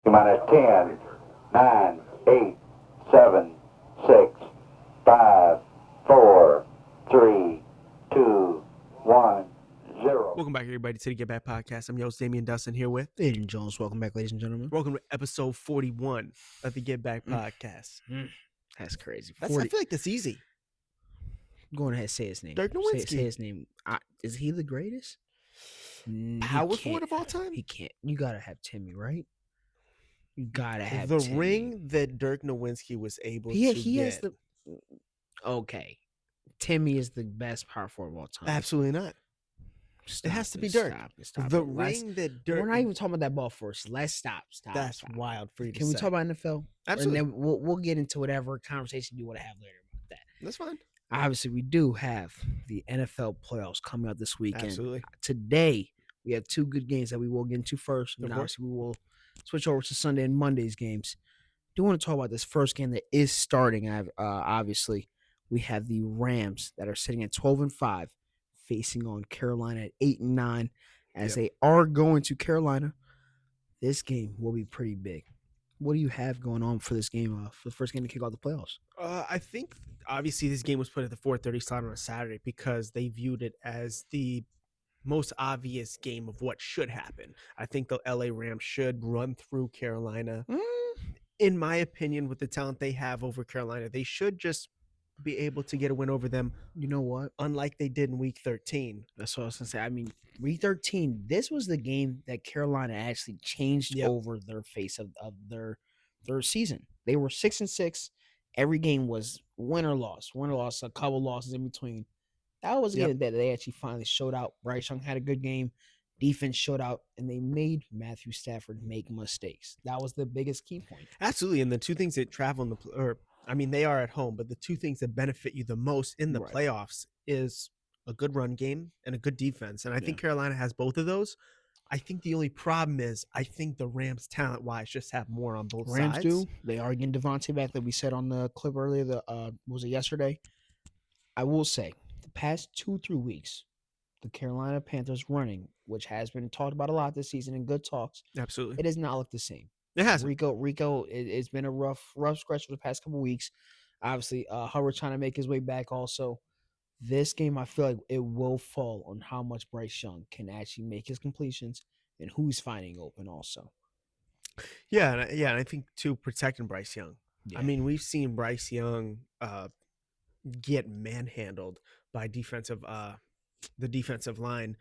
Minus 10, 9, 8, 7, 6, 5, 4, 3, 2, 1, 0. Welcome back, everybody, to the GetBack Podcast. I'm your host, Damian Dustin, here with Aiden Jones. Welcome back, ladies and gentlemen. welcome to episode 41 of the GetBack Podcast. That's crazy. I feel like that's easy. Go ahead, say his name. Dirk Nowitzki. Say his name. Is he the greatest? Power forward of all time? He can't. You gotta have Timmy, right? You gotta have The Timmy. ring that Dirk Nowitzki was able to He get. has the. Okay, Timmy is the best power forward of all time. Absolutely not. Stop has to be it, Dirk. Stop The it. ring that Dirk. We're not even talking about that ball first. Let's stop. That's Stop. wild for you to Can we say. talk about NFL? Absolutely. And then we'll get into whatever conversation you want to have later about that. That's fine. Obviously, we do have the NFL playoffs coming out this weekend. Absolutely. Today, we have two good games that we will get into first. And Of course. obviously, we will switch over to Sunday and Monday's games. Do want to talk about this first game that is starting. Obviously, we have the Rams that are sitting at 12-5, facing on Carolina at 8-9. As they are going to Carolina, this game will be pretty big. What do you have going on for this game, for the first game to kick off the playoffs? I think obviously this game was put at the 4:30 slot on a Saturday because they viewed it as the most obvious game of what should happen. I think the LA Rams should run through Carolina. In my opinion, with the talent they have over Carolina, they should just be able to get a win over them. You know what? Unlike they did in Week 13. That's what I was gonna say. I mean, Week 13, this was the game that Carolina actually changed over their face of their season. They were 6-6. Every game was win or loss, a couple losses in between. That was a game that they actually finally showed out. Bryce Young had a good game. Defense showed out, and they made Matthew Stafford make mistakes. That was the biggest key point. Absolutely. And the two things that travel they are at home, but the two things that benefit you the most in the playoffs is a good run game and a good defense. And I think Carolina has both of those. I think the only problem is I think the Rams, talent-wise, just have more on both Rams sides. do. They are getting Devontae back that we said on the clip earlier. Was it yesterday? I will say, the past 2-3 weeks, the Carolina Panthers running, which has been talked about a lot this season in good talks, Absolutely. it does not look the same. It has. Rico, it's been a rough stretch for the past couple weeks. Obviously, Hubbard trying to make his way back also. This game, I feel like it will fall on how much Bryce Young can actually make his completions and who's finding open also. Yeah, and I think, too, protecting Bryce Young. Yeah. I mean, we've seen Bryce Young get manhandled by the defensive line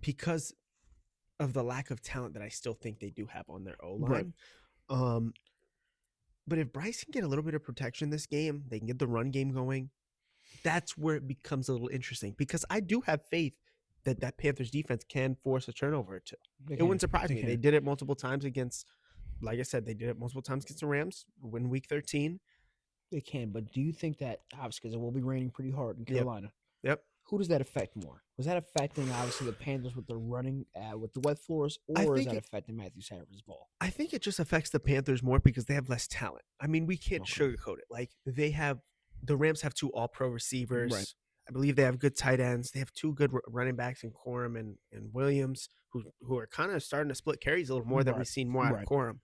because of the lack of talent that I still think they do have on their O-line. Right. But if Bryce can get a little bit of protection this game, they can get the run game going. That's where it becomes a little interesting because I do have faith that Panthers defense can force a turnover or two. It wouldn't surprise me. They did it multiple times against, like I said, they did it multiple times against the Rams, win Week 13. They can, but do you think that, obviously, because it will be raining pretty hard in Carolina. Yep. Who does that affect more? Was that affecting, obviously, the Panthers with their running with the wet floors, or is that affecting Matthew Stafford's ball? I think it just affects the Panthers more because they have less talent. I mean, we can't sugarcoat it. Like, the Rams have two all-pro receivers. Right. I believe they have good tight ends. They have two good running backs in Corum and Williams, who are kind of starting to split carries a little more than we've seen more out of Corum.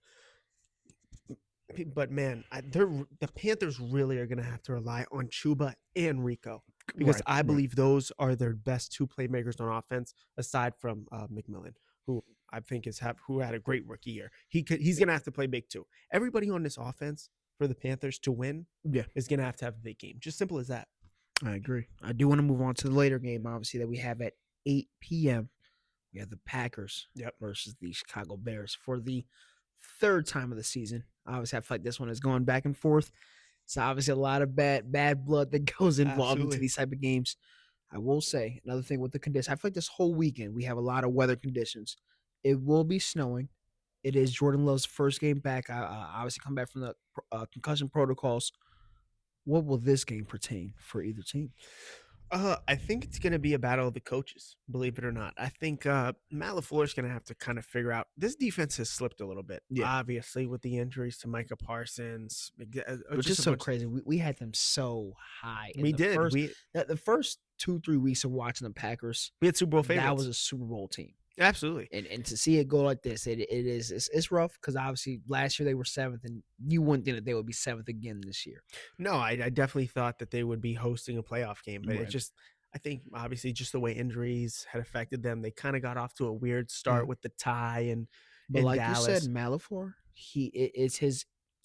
But, man, the Panthers really are going to have to rely on Chuba and Rico because I believe those are their best two playmakers on offense aside from McMillan, who I think who had a great rookie year. He's going to have to play big too. Everybody on this offense for the Panthers to win is going to have a big game. Just simple as that. I agree. I do want to move on to the later game, obviously, that we have at 8 p.m. We have the Packers versus the Chicago Bears for the third time of the season. Obviously, I feel like this one is going back and forth. It's obviously a lot of bad blood that goes involved into these type of games. I will say, another thing with the conditions, I feel like this whole weekend we have a lot of weather conditions. It will be snowing. It is Jordan Love's first game back. Obviously, come back from the concussion protocols. What will this game pertain for either team? I think it's going to be a battle of the coaches, believe it or not. I think Matt LaFleur is going to have to kind of figure out. This defense has slipped a little bit, obviously, with the injuries to Micah Parsons. Which is so crazy. We had them so high. We did. The first 2-3 weeks of watching the Packers, we had Super Bowl favorites. That was a Super Bowl team. Absolutely. And to see it go like this, it's rough because obviously last year they were 7th, and you wouldn't think that they would be 7th again this year. No, I definitely thought that they would be hosting a playoff game, but it Right. just, I think obviously just the way injuries had affected them, they kind of got off to a weird start with the tie and But in like Dallas. you said, Malafor, it's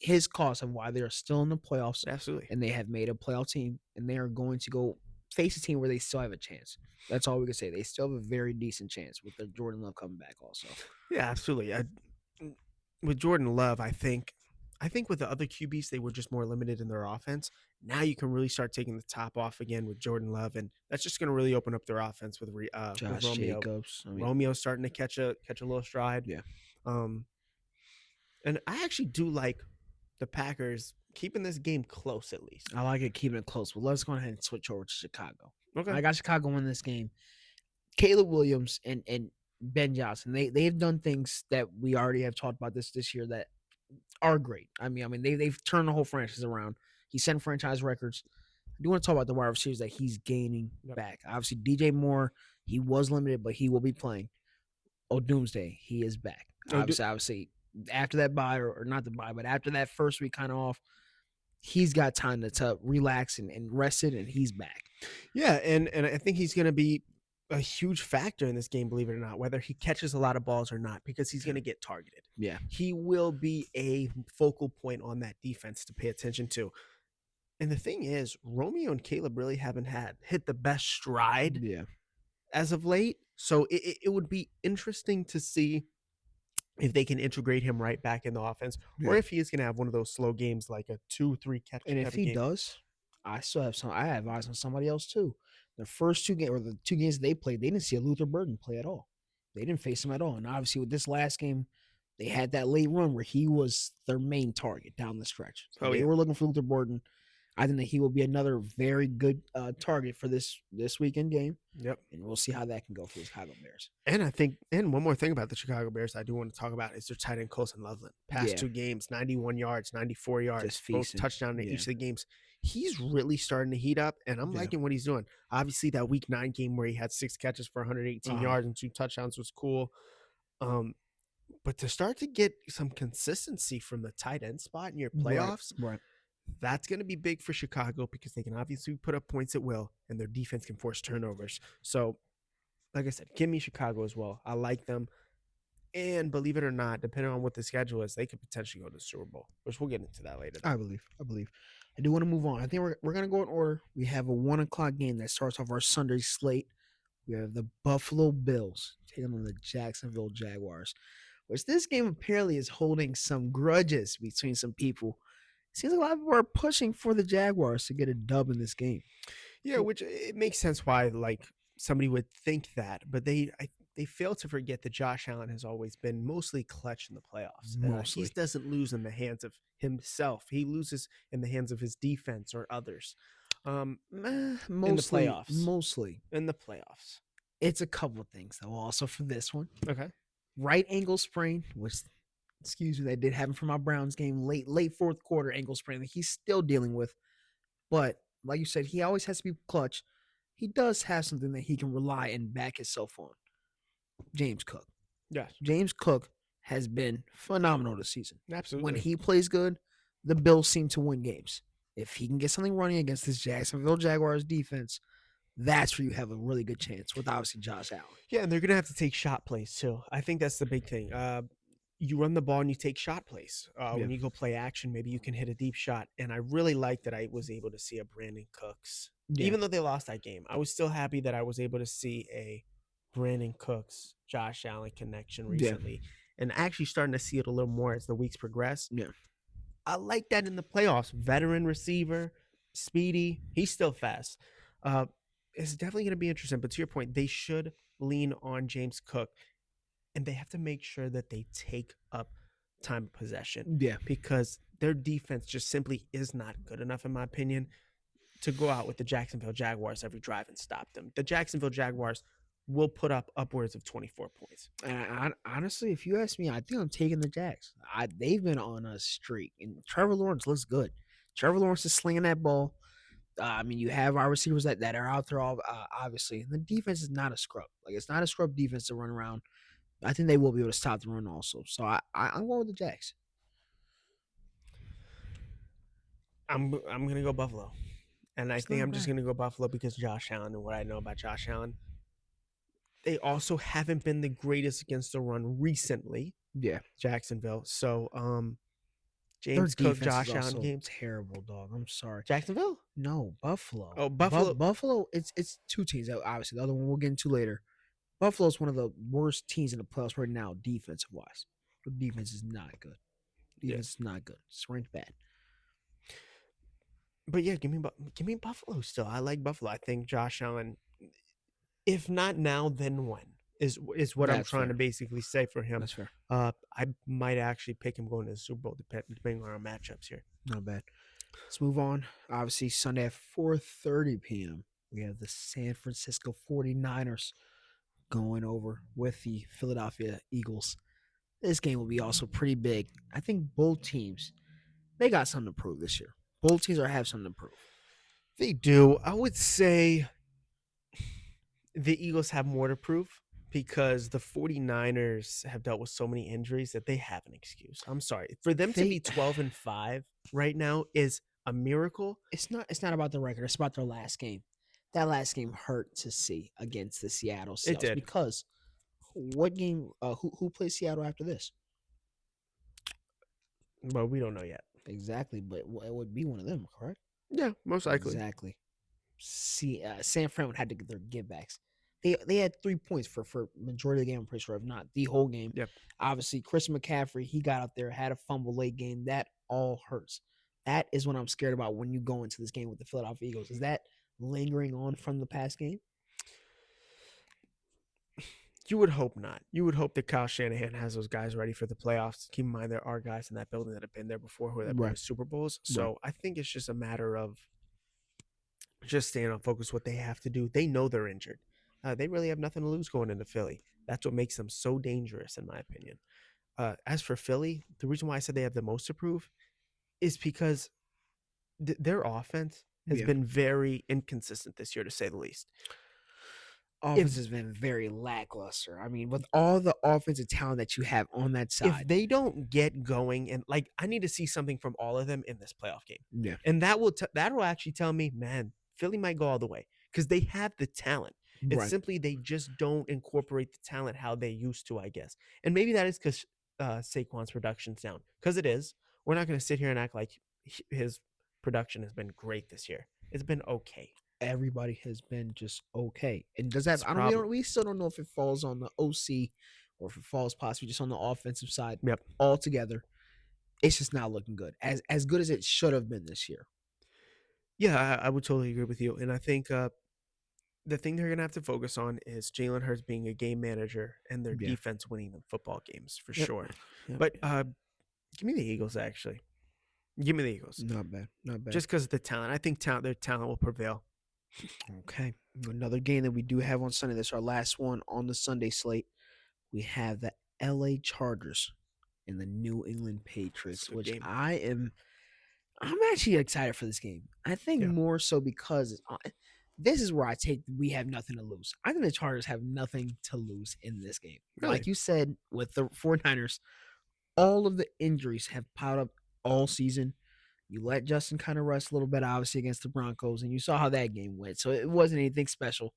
his cause of why they are still in the playoffs. Absolutely. And they have made a playoff team, and they are going to go face a team where they still have a chance. That's all we can say. They still have a very decent chance with their Jordan Love coming back also. Yeah, absolutely. With Jordan Love, I think with the other QBs, they were just more limited in their offense. Now you can really start taking the top off again with Jordan Love, and that's just going to really open up their offense with Josh Romeo. Jacobs. Romeo's starting to catch a little stride. Yeah. And I actually do like the Packers keeping this game close at least. I like it keeping it close. But let's go ahead and switch over to Chicago. Okay. I got Chicago in this game. Caleb Williams and Ben Johnson, they've done things that we already have talked about this year that are great. I mean they've turned the whole franchise around. He set franchise records. I do want to talk about the wide receivers that he's gaining back. Obviously, DJ Moore, he was limited, but he will be playing. Doomsday, he is back. Obviously, after that bye, or not the bye, but after that first week kind of off, he's got time to relax and rest it, and he's back. Yeah, and I think he's going to be a huge factor in this game, believe it or not, whether he catches a lot of balls or not, because he's going to get targeted. Yeah. He will be a focal point on that defense to pay attention to. And the thing is, Romeo and Caleb really haven't hit the best stride as of late. So it would be interesting to see if they can integrate him right back in the offense, or if he is going to have one of those slow games like a 2-3 catch. And if he does, I have eyes on somebody else too. The first two games, or the 2 games they played, they didn't see a Luther Burden play at all. They didn't face him at all. And obviously with this last game, they had that late run where he was their main target down the stretch. So they were looking for Luther Burden. I think that he will be another very good target for this weekend game. Yep. And we'll see how that can go for the Chicago Bears. And I think, and one more thing about the Chicago Bears I do want to talk about is their tight end Colson Loveland. Past 2 games, 91 yards, 94 yards, both touchdown in each of the games. He's really starting to heat up, and I'm liking what he's doing. Obviously, that Week 9 game where he had 6 catches for 118 yards and 2 touchdowns was cool. But to start to get some consistency from the tight end spot in your playoffs, that's going to be big for Chicago because they can obviously put up points at will, and their defense can force turnovers. So, like I said, give me Chicago as well. I like them. And believe it or not, depending on what the schedule is, they could potentially go to the Super Bowl, which we'll get into that later. I believe. I do want to move on. I think we're going to go in order. We have a 1 o'clock game that starts off our Sunday slate. We have the Buffalo Bills taking on the Jacksonville Jaguars, which this game apparently is holding some grudges between some people. It seems like a lot of people are pushing for the Jaguars to get a dub in this game. Yeah, which it makes sense why like somebody would think that, but they fail to forget that Josh Allen has always been mostly clutch in the playoffs. He doesn't lose in the hands of himself. He loses in the hands of his defense or others. Mostly in the playoffs. Mostly in the playoffs. It's a couple of things though. Also for this one, okay, right ankle sprain, which that did happen for my Browns game late 4th quarter ankle sprain that he's still dealing with. But like you said, he always has to be clutch. He does have something that he can rely and back himself on. James Cook. Yes. James Cook has been phenomenal this season. Absolutely. When he plays good, the Bills seem to win games. If he can get something running against this Jacksonville Jaguars defense, that's where you have a really good chance with obviously Josh Allen. Yeah, and they're going to have to take shot plays too. I think that's the big thing. You run the ball and you take shot plays. When you go play action, maybe you can hit a deep shot. And I really like that I was able to see a Brandon Cooks. Even though they lost that game, I was still happy that I was able to see a Brandon Cooks, Josh Allen connection recently. And actually starting to see it a little more as the weeks progress. Yeah. I like that in the playoffs. Veteran receiver, speedy. He's still fast. It's definitely going to be interesting. But to your point, they should lean on James Cook. And they have to make sure that they take up time of possession. Yeah. Because their defense just simply is not good enough, in my opinion, to go out with the Jacksonville Jaguars every drive and stop them. The Jacksonville Jaguars will put up upwards of 24 points. And honestly, if you ask me, I think I'm taking the Jags. They've been on a streak. And Trevor Lawrence looks good. Trevor Lawrence is slinging that ball. You have our receivers that are out there, obviously. And the defense is not a scrub. Like, it's not a scrub defense to run around. I think they will be able to stop the run also. So I'm going with the Jags. I'm gonna go Buffalo, and I It's think not I'm just bad. gonna go Buffalo because Josh Allen and what I know about Josh Allen. They also haven't been the greatest against the run recently, Yeah. Jacksonville. So Their James Cook, defense is Josh Allen also games. terrible, dog. I'm sorry. Jacksonville? No, Buffalo. Oh, Buffalo. Buffalo, it's two teams. Obviously, the other one we'll get into later. Buffalo's one of the worst teams in the playoffs right now, defensive wise. The defense is not good. Defense is not good. It's ranked bad. But yeah, give me Buffalo still. I like Buffalo. I think Josh Allen, if not now, then when is what I'm That's trying fair. to basically say for him. That's fair. I might actually pick him going to the Super Bowl depending on our matchups here. Not bad. Let's move on. Obviously, Sunday at 4:30 p.m., we have the San Francisco 49ers going over with the Philadelphia Eagles. This game will be also pretty big. I think both teams, they got something to prove this year. Both teams have something to prove. They do. I would say the Eagles have more to prove because the 49ers have dealt with so many injuries that they have an excuse. I'm sorry. For them to be 12-5 right now is a miracle. It's not about the record. It's about their last game. That last game hurt to see against the Seattle Seahawks. It did. Because what game who plays Seattle after this? Well, we don't know yet. Exactly, but it would be one of them, correct? Yeah, most likely. Exactly. See, San Fran had to get their givebacks. They had 3 points for majority of the game, I'm pretty sure, if not the whole game. Yep. Obviously, Chris McCaffrey, he got up there, had a fumble late game. That all hurts. That is what I'm scared about when you go into this game with the Philadelphia Eagles. Is that lingering on from the past game? You would hope not. You would hope that Kyle Shanahan has those guys ready for the playoffs. Keep in mind there are guys in that building that have been there before who have been to Super Bowls. So I think it's just a matter of just staying on focus what they have to do. They know they're injured. They really have nothing to lose going into Philly. That's what makes them so dangerous, in my opinion. As for Philly, the reason why I said they have the most to prove is because their offense has been very inconsistent this year, to say the least. Offense has been very lackluster. I mean, with all the offensive talent that you have on that side, if they don't get going, and like I need to see something from all of them in this playoff game. Yeah, and that will actually tell me, man, Philly might go all the way because they have the talent. It's simply they just don't incorporate the talent how they used to, I guess. And maybe that is because Saquon's production's down. Because it is. We're not going to sit here and act like his production has been great this year. It's been okay. Everybody has been just okay. And does that? We still don't know if it falls on the OC or if it falls possibly just on the offensive side. Yep. Altogether, it's just not looking good. As good as it should have been this year. Yeah, I would totally agree with you. And I think the thing they're going to have to focus on is Jalen Hurts being a game manager and their defense winning them football games for sure. Yep. But give me the Eagles, actually. Give me the Eagles. Not bad. Not bad. Just because of the talent. I think their talent will prevail. Okay. Another game that we do have on Sunday. This is our last one on the Sunday slate. We have the LA Chargers and the New England Patriots, which I'm actually excited for this game. I think more so because this is where we have nothing to lose. I think the Chargers have nothing to lose in this game. Really? Like you said, with the 49ers, all of the injuries have piled up all season. You let Justin kind of rest a little bit, obviously, against the Broncos, and you saw how that game went. So it wasn't anything special.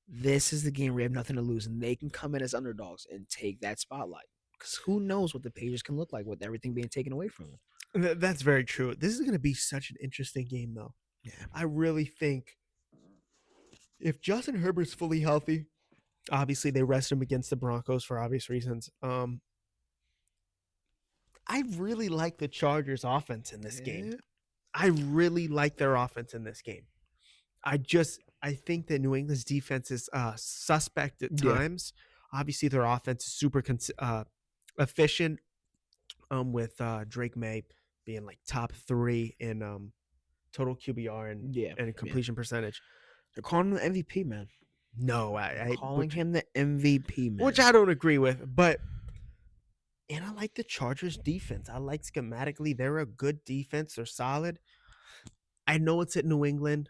This is the game where you have nothing to lose, and they can come in as underdogs and take that spotlight. Because who knows what the Patriots can look like with everything being taken away from them. That's very true. This is going to be such an interesting game, though. Yeah. I really think if Justin Herbert's fully healthy, obviously they rest him against the Broncos for obvious reasons. I really like the Chargers offense in this game. I really like their offense in this game. I think that New England's defense is suspect at times. Obviously, their offense is super efficient with Drake May being like top 3 in total QBR and completion percentage. They're calling him the MVP, man. No, I'm calling him the MVP, man. Which I don't agree with, but... And I like the Chargers defense. I like schematically. They're a good defense. They're solid. I know it's at New England.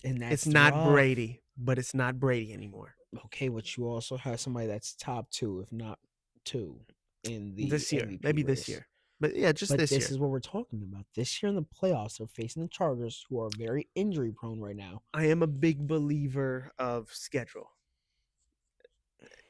And that's it's not Brady, but it's not Brady anymore. Okay, but you also have somebody that's top 2, if not 2, in the this year, MVP maybe race. this year. But yeah, just But this year. this is what we're talking about. This year in the playoffs, they're facing the Chargers, who are very injury prone right now. I am a big believer of schedule.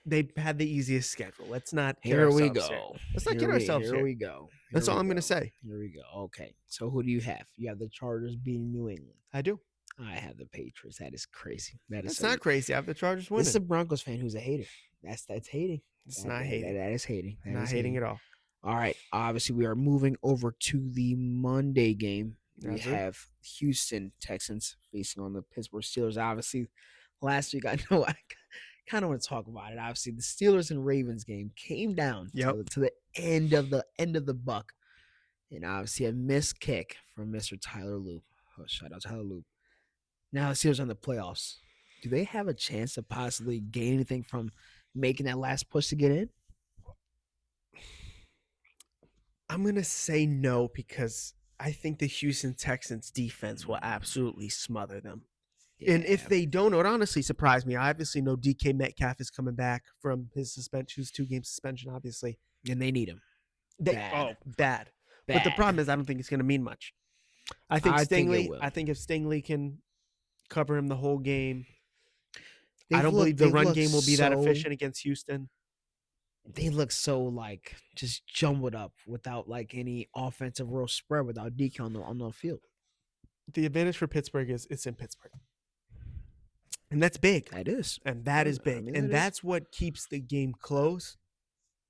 They've had the easiest schedule. Let's not get Here we ourselves go. here. Let's not get ourselves Here here. we go. That's Here all we I'm going to go. say. Here we go. Okay. So who do you have? You have the Chargers beating New England. I do. I have the Patriots. That is crazy. That is That's so not crazy. I have the Chargers winning. This is a Broncos fan who's a hater. That's hating. It's not hating. That is hating. That Not is hating at all. All right. Obviously, we are moving over to the Monday game. We Yes, sir. have Houston Texans facing on the Pittsburgh Steelers. Obviously, last week I know I kind of want to talk about it. Obviously, the Steelers and Ravens game came down to the end of the buck, and obviously a missed kick from Mr. Tyler Loop. Oh, shout out Tyler Loop. Now the Steelers are in the playoffs. Do they have a chance to possibly gain anything from making that last push to get in? I'm going to say no because I think the Houston Texans defense will absolutely smother them. Yeah. And if they don't, it would honestly surprise me. I obviously know DK Metcalf is coming back from his suspension, his 2-game suspension, obviously. And they need him. Bad. But the problem is I don't think it's going to mean much. I think if Stingley can cover him the whole game, I don't believe the run game will be that efficient against Houston. They look so just jumbled up without any offensive real spread without DK on the field. The advantage for Pittsburgh is it's in Pittsburgh. And that's big. That is. And that is big. And that's what keeps the game close.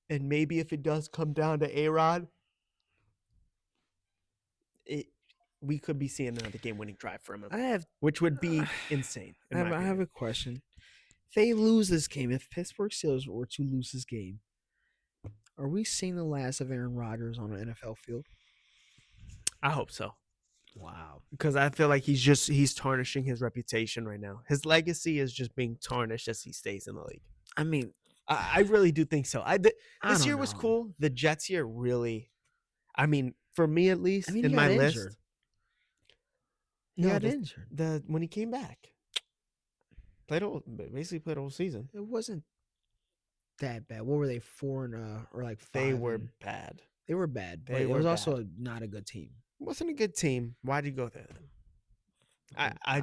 And maybe if it does come down to A-Rod, we could be seeing another game-winning drive from him. Which would be insane. I have a question. If they lose this game, if Pittsburgh Steelers were to lose this game, are we seeing the last of Aaron Rodgers on an NFL field? I hope so. Wow. Because I feel like he's tarnishing his reputation right now. His legacy is just being tarnished as he stays in the league. I mean, I really do think so. This year was cool. The Jets year really, for me at least, in my list. He got injured. When he came back. Basically played the whole season. It wasn't that bad. What were they, 4 or 5? They were bad. They were bad, but it was also not a good team. It wasn't a good team. Why'd you go there then? I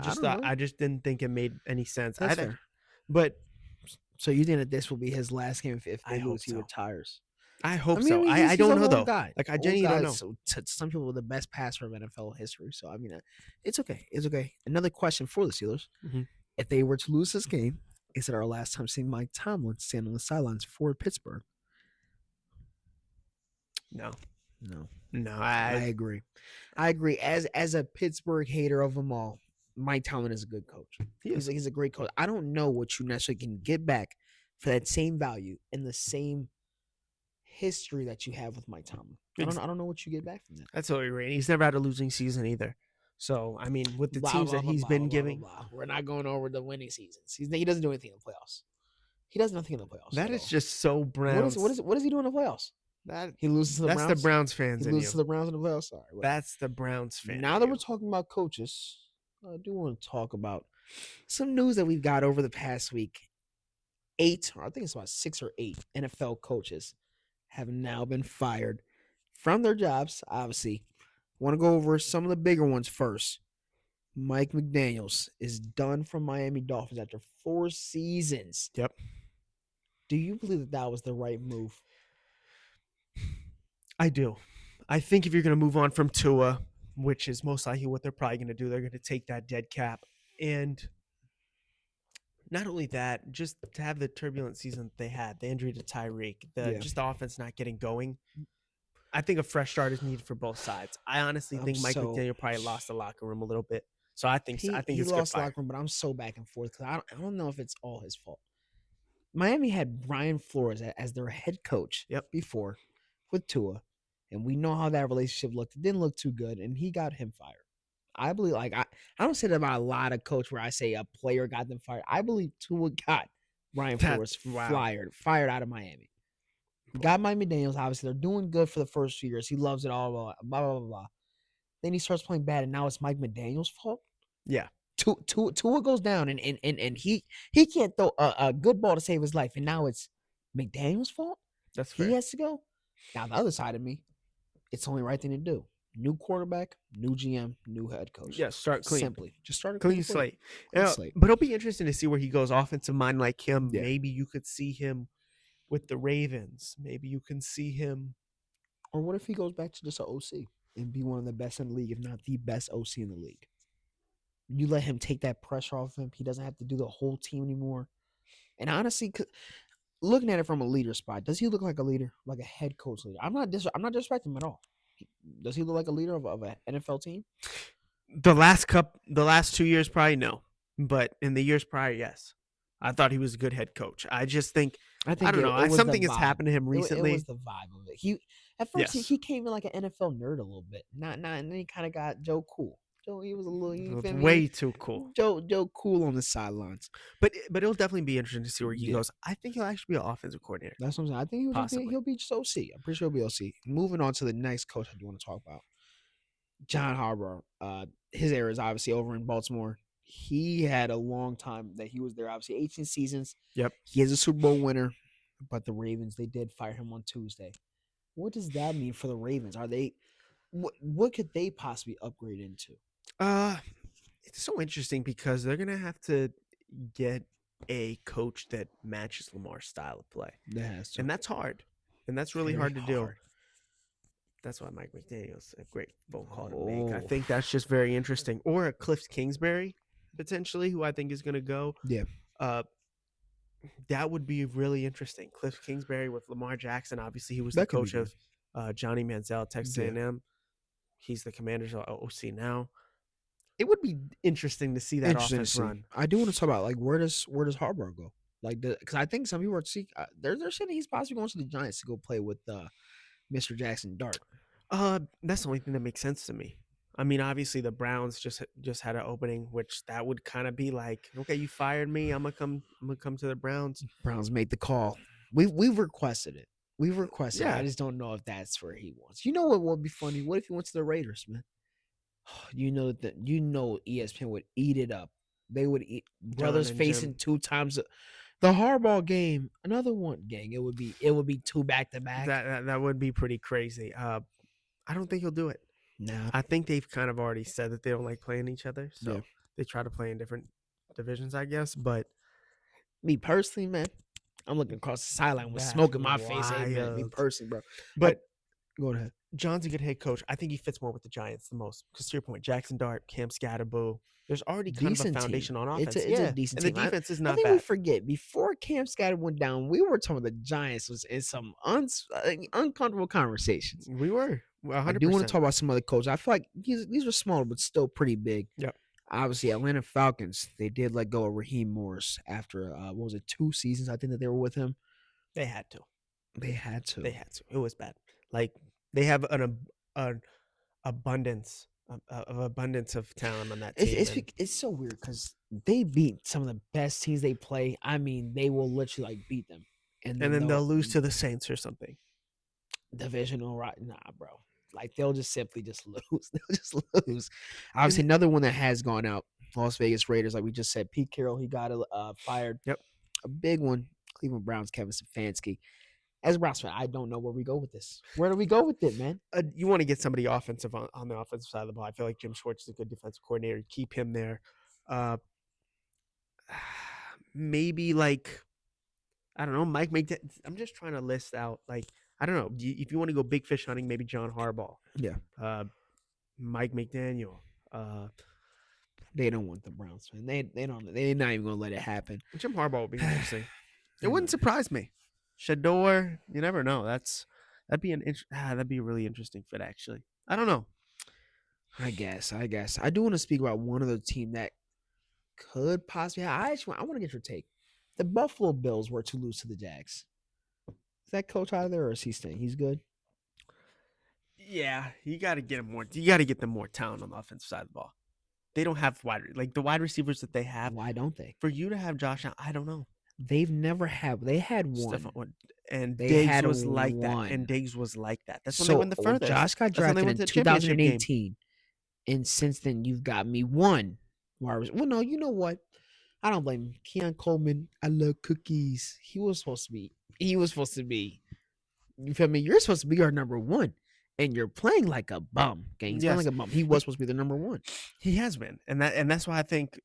just didn't think it made any sense. That's fair. But so you think that this will be his last game if they lose, he retires? I hope so. I don't know though. Guy. I genuinely don't know. So some people are the best passer of NFL history. So it's okay. It's okay. Another question for the Steelers. Mm-hmm. If they were to lose this game, is it our last time seeing Mike Tomlin stand on the sidelines for Pittsburgh? No. I agree. As a Pittsburgh hater of them all, Mike Tomlin is a good coach. He's a great coach. I don't know what you necessarily can get back for that same value and the same history that you have with Mike Tomlin. I don't know what you get back from that. That's totally right. He's never had a losing season either. So, with the teams that he's been giving. We're not going over the winning seasons. He doesn't do anything in the playoffs. He does nothing in the playoffs. That is just so Browns. What does he do in the playoffs? He loses to the Browns? That's the Browns fans in you. He loses to the Browns in the playoffs? Sorry, that's the Browns fan. Now that we're talking about coaches, I do want to talk about some news that we've got over the past week. 8, or I think it's about 6 or 8 NFL coaches have now been fired from their jobs, obviously. Want to go over some of the bigger ones first. Mike McDaniels is done from Miami Dolphins after 4 seasons. Yep. Do you believe that was the right move? I do. I think if you're going to move on from Tua, which is most likely what they're probably going to do, they're going to take that dead cap. And not only that, just to have the turbulent season that they had, the injury to Tyreek, just the offense not getting going. I think a fresh start is needed for both sides. I honestly think Mike McDaniel probably lost the locker room a little bit. So I think he it's lost good the locker room, but I'm so back and forth because I don't know if it's all his fault. Miami had Brian Flores as their head coach before with Tua, and we know how that relationship looked. It didn't look too good, and he got him fired. I believe, I don't say that about a lot of coaches where I say a player got them fired. I believe Tua got Brian Flores fired out of Miami. Got Mike McDaniels, obviously. They're doing good for the first few years. He loves it all, blah, blah, blah, blah. Then he starts playing bad, and now it's Mike McDaniels' fault? Yeah. Tua goes down, and he can't throw a good ball to save his life, and now it's McDaniel's fault. That's He fair. has to go. Now the other side of me, it's the only right thing to do. New quarterback, new GM, new head coach. Yeah, start clean. Simply, just start a Clean slate. Clean Yeah, slate. but it'll be interesting to see where he goes. Offensive mind like him. Yeah. Maybe you could see him with the Ravens. Maybe you can see him. Or what if he goes back to just an OC and be one of the best in the league, if not the best OC in the league? You let him take that pressure off him. He doesn't have to do the whole team anymore. And honestly, looking at it from a leader spot, does he look like a leader, like a head coach leader? I'm not disrespecting him at all. Does he look like a leader of an NFL team? The last 2 years, probably no. But in the years prior, yes. I thought he was a good head coach. I just think I don't know. Something has happened to him recently. It was the vibe of it. At first he came in like an NFL nerd a little bit. And then he kind of got Joe Cool. Joe, he was a little way too cool. Joe Cool on the sidelines. But it'll definitely be interesting to see where he goes. I think he'll actually be an offensive coordinator. That's what I'm saying. I think he'll be just OC. I'm pretty sure he'll be OC. Moving on to the next coach I do want to talk about. John Harbaugh. His era is obviously over in Baltimore. He had a long time that he was there, obviously 18 seasons. Yep. He is a Super Bowl winner, but the Ravens, they did fire him on Tuesday. What does that mean for the Ravens? Are they what could they possibly upgrade into? It's so interesting because they're gonna have to get a coach that matches Lamar's style of play. And that's hard. And that's really hard to do. That's why Mike McDaniel's a great phone call to make. I think that's just very interesting. Or a Cliff Kingsbury, potentially, who I think is going to go. Yeah. That would be really interesting. Cliff Kingsbury with Lamar Jackson. Obviously, he was the coach of Johnny Manziel, Texas A&M. He's the Commander's OC now. It would be interesting to see that offense run. I do want to talk about, like, where does Harbaugh go? Like, because I think some people are they're saying he's possibly going to the Giants to go play with Mr. Jackson Dart. That's the only thing that makes sense to me. I mean, obviously the Browns just had an opening, which that would kind of be like, okay, you fired me, I'm gonna come to the Browns. Browns made the call. We've requested it. We've requested it. I just don't know if that's where he wants. You know what would be funny? What if he went to the Raiders, man? You know ESPN would eat it up. They would eat brothers facing 2 times. The Harbaugh game, another one gang. It would be 2 back-to-back. That would be pretty crazy. I don't think he'll do it. No. I think they've kind of already said that they don't like playing each other, so they try to play in different divisions, I guess. But me personally, man, I'm looking across the sideline with smoke in my face. Hey, man, me personally, bro. But go ahead. John's a good head coach. I think he fits more with the Giants the most. Because to your point, Jackson Dart, Cam Scatterboo, there's already kind of a foundation on offense. It's a decent team. And the defense is not bad. I think bad. we forget, before Cam Scatterboo went down, we were talking about the Giants was in some uncomfortable conversations. We were. 100%. I do want to talk about some other coaches. I feel like these were smaller, but still pretty big. Yep. Obviously, Atlanta Falcons, they did let go of Raheem Morris after, 2 seasons, I think, that they were with him. They had to. It was bad. Like, they have an abundance of talent on that team. It's so weird because they beat some of the best teams they play. I mean, they will literally, like, beat them. And then they'll lose to the Saints or something. Divisional, right? Nah, bro. Like, they'll just simply just lose. They'll just lose. Obviously, another one that has gone out, Las Vegas Raiders, like we just said, Pete Carroll, he got fired. Yep. A big one, Cleveland Browns, Kevin Stefanski. As a Browns fan, I don't know where we go with this. Where do we go with it, man? You want to get somebody offensive on the offensive side of the ball. I feel like Jim Schwartz is a good defensive coordinator. Keep him there. Maybe, like, I don't know, Mike McDaniel. I'm just trying to list out, like, I don't know. If you want to go big fish hunting, maybe John Harbaugh. Yeah. Mike McDaniel. They don't want the Browns, man. They're not even going to let it happen. Jim Harbaugh would be interesting. It wouldn't surprise me. Shador, you never know. That'd be a really interesting fit, actually. I don't know. I guess. I do want to speak about one other team that could possibly. I want to get your take. The Buffalo Bills were to lose to the Jags. Is that coach out of there, or is he staying? He's good. Yeah, you got to get him more. You got to get them more talent on the offensive side of the ball. They don't have the wide receivers that they have. Why don't they? For you to have Josh Allen, I don't know. They've never had. They had one. And Diggs was like that. That's when they went the furthest. Josh got drafted in 2018, and since then you've got me one. Well, no, you know what? I don't blame him. Keon Coleman, I love cookies. He was supposed to be. You feel me? You're supposed to be our number one, and you're playing like a bum. Okay, he's playing Yes. like a bum. He was supposed to be the number one. He has been, and that's why I think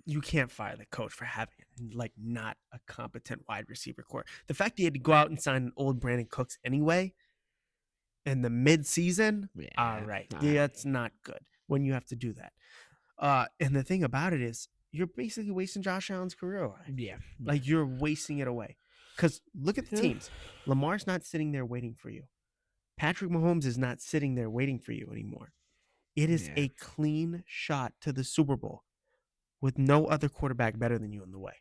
you can't fire the coach for having like not a competent wide receiver core. The fact he had to go out and sign an old Brandon Cooks anyway in the mid-season, all right, that's not good when you have to do that. And the thing about it is, you're basically wasting Josh Allen's career away. Yeah, Like you're wasting it away. Because look at the teams. Lamar's not sitting there waiting for you. Patrick Mahomes is not sitting there waiting for you anymore. It is a clean shot to the Super Bowl with no other quarterback better than you in the way.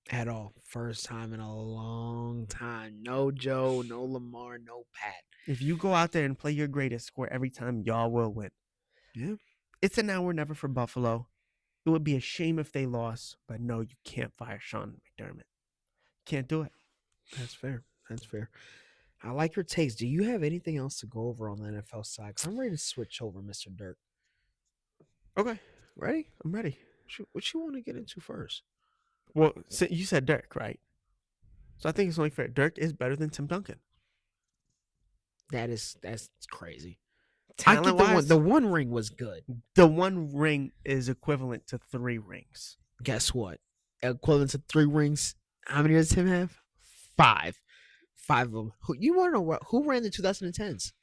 At all. First time in a long time. No Joe, no Lamar, no Pat. If you go out there and play your greatest, score every time, y'all will win. Yeah. It's a now or never for Buffalo. It would be a shame if they lost, but no, you can't fire Sean McDermott. Can't do it. That's fair. That's fair. I like your takes. Do you have anything else to go over on the NFL side? 'Cause I'm ready to switch over, Mr. Dirk. Okay. Ready? I'm ready. What you want to get into first? Well, so you said Dirk, right? So I think it's only fair. Dirk is better than Tim Duncan. That's crazy. Talent-wise, the one ring was good. the one ring is equivalent to 3 rings. Guess what? Equivalent to 3 rings. How many does Tim have? 5. 5 of them. You want to know who ran the 2010s?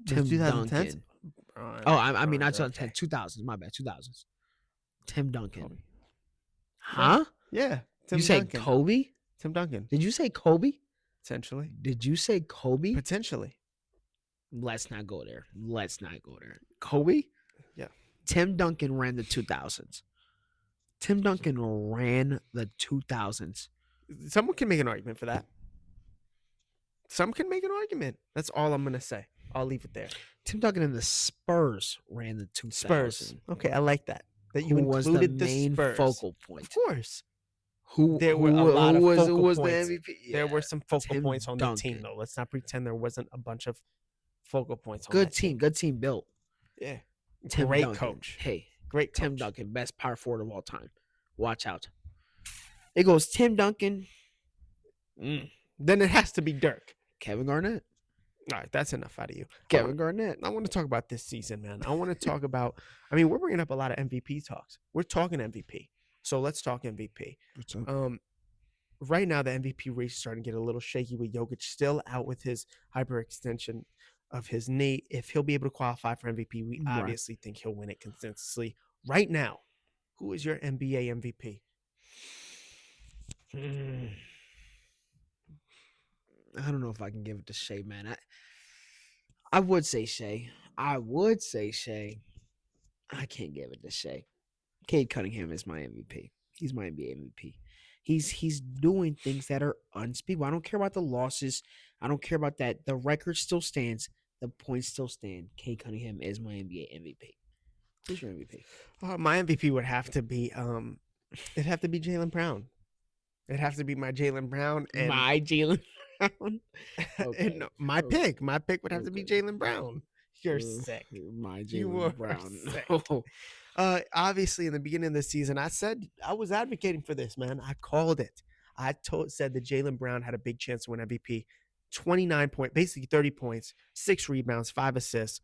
Tim 2010s? Duncan. I mean, not 2010, 2000s. My bad, 2000s. Tim Duncan. Kobe. Huh? Yeah. Tim You say Duncan. Kobe? Tim Duncan. Did you say Kobe? Potentially. Did you say Kobe? Potentially. Let's not go there. Kobe? Yeah. Tim Duncan ran the 2000s. Tim Duncan ran the 2000s. Someone can make an argument for that. Some can make an argument. That's all I'm going to say. I'll leave it there. Tim Duncan and the Spurs ran the 2000s. Spurs. Okay, I like that. That you Who was included the main Spurs. focal point? Of course. Who There were a lot of was focal the points. MVP? There were some focal Tim points on the team, Duncan. though. Let's not pretend there wasn't a bunch of focal points on Good that team. Good team built. Yeah. Tim Great Duncan. coach. Hey, Great Tim coach. Duncan, best power forward of all time. Watch out. It goes Tim Duncan. Then it has to be Dirk. Kevin Garnett. All right, that's enough out of you. Kevin Garnett. I want to talk about this season, man. I want to talk about, I mean, we're bringing up a lot of MVP talks. We're talking MVP. So let's talk MVP. What's up? Right now, the MVP race is starting to get a little shaky with Jokic still out with his hyperextension of his knee. If he'll be able to qualify for MVP, we Right. obviously think he'll win it consensually. Right now, who is your NBA MVP? I don't know if I can give it to Shea, man. I would say Shea. I can't give it to Shea. Cade Cunningham is my MVP. He's my NBA MVP. He's doing things that are unspeakable. I don't care about the losses. I don't care about that. The record still stands. The points still stand. Cade Cunningham is my NBA MVP. Who's your MVP? My MVP would have to be it'd have to be Jaylen Brown. It'd have to be my Jaylen Brown and My Jaylen Brown. and no, my pick would have to be Jaylen Brown. You're sick. My You were Jaylen Brown. sick. No. Obviously, in the beginning of the season, I said I was advocating for this, man. I called it. Said that Jaylen Brown had a big chance to win MVP. 29 points, basically 30 points, 6 rebounds, 5 assists.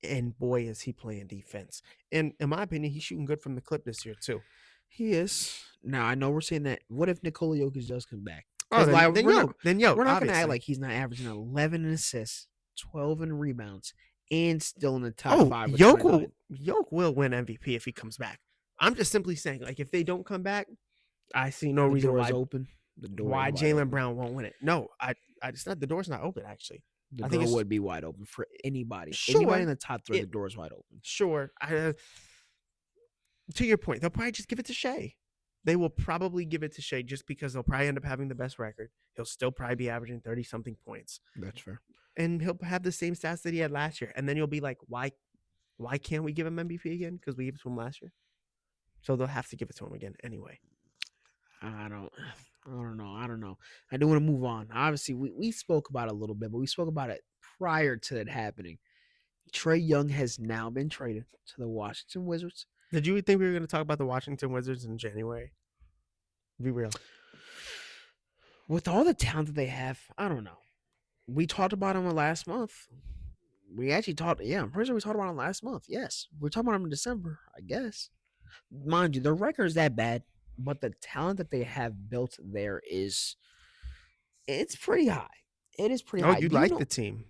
And boy, is he playing defense. And in my opinion, he's shooting good from the clip this year, too. He is. Now, I know we're saying that. What if Nikola Jokic does come back? Oh, then we're not going to obviously. act like he's not averaging 11 assists, 12 in rebounds, and still in the top 5. with 29. Yoke will win MVP if he comes back. I'm just simply saying, like, if they don't come back, I see no The reason door why is open. The door why is wide Jaylen open. Brown won't win it. No, the door's not open, actually. The I think door it's- would be wide open for anybody. Sure, Anybody in the top 3, the it- door is wide open. Sure. To your point, they'll probably just give it to Shea. They will probably give it to Shea just because they'll probably end up having the best record. He'll still probably be averaging 30-something points. That's fair. And he'll have the same stats that he had last year. And then you'll be like, why can't we give him MVP again? Because we gave it to him last year. So they'll have to give it to him again anyway. I don't know. I do want to move on. Obviously, we spoke about it a little bit, but we spoke about it prior to it happening. Trae Young has now been traded to the Washington Wizards. Did you think we were going to talk about the Washington Wizards in January? Be real. With all the talent that they have, I don't know. We talked about them last month. We actually talked. Yeah, I'm pretty sure we talked about them last month. Yes, we're talking about them in December, I guess. Mind you, their record is that bad, but the talent that they have built there it's pretty high. It is pretty high. You like the team?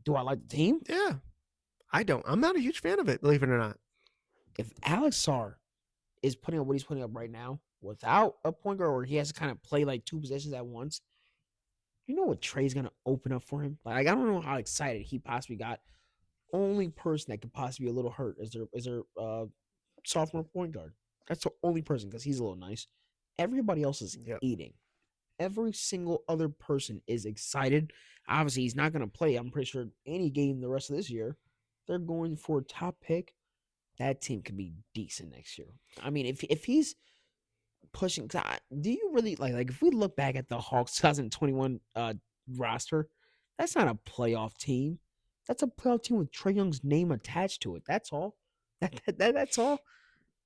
Do I like the team? Yeah, I don't. I'm not a huge fan of it, believe it or not. If Alex Sarr is putting up what he's putting up right now without a point guard, or he has to kind of play like two positions at once, you know what Trae's gonna open up for him? Like I don't know how excited he possibly got. Only person that could possibly be a little hurt is their sophomore point guard. That's the only person because he's a little nice. Everybody else is eating. Every single other person is excited. Obviously, he's not going to play, I'm pretty sure, any game the rest of this year. They're going for a top pick. That team could be decent next year. I mean, if he's pushing, do you really like if we look back at the Hawks 2021 roster, that's not a playoff team. That's a playoff team with Trae Young's name attached to it. That's all. That's all.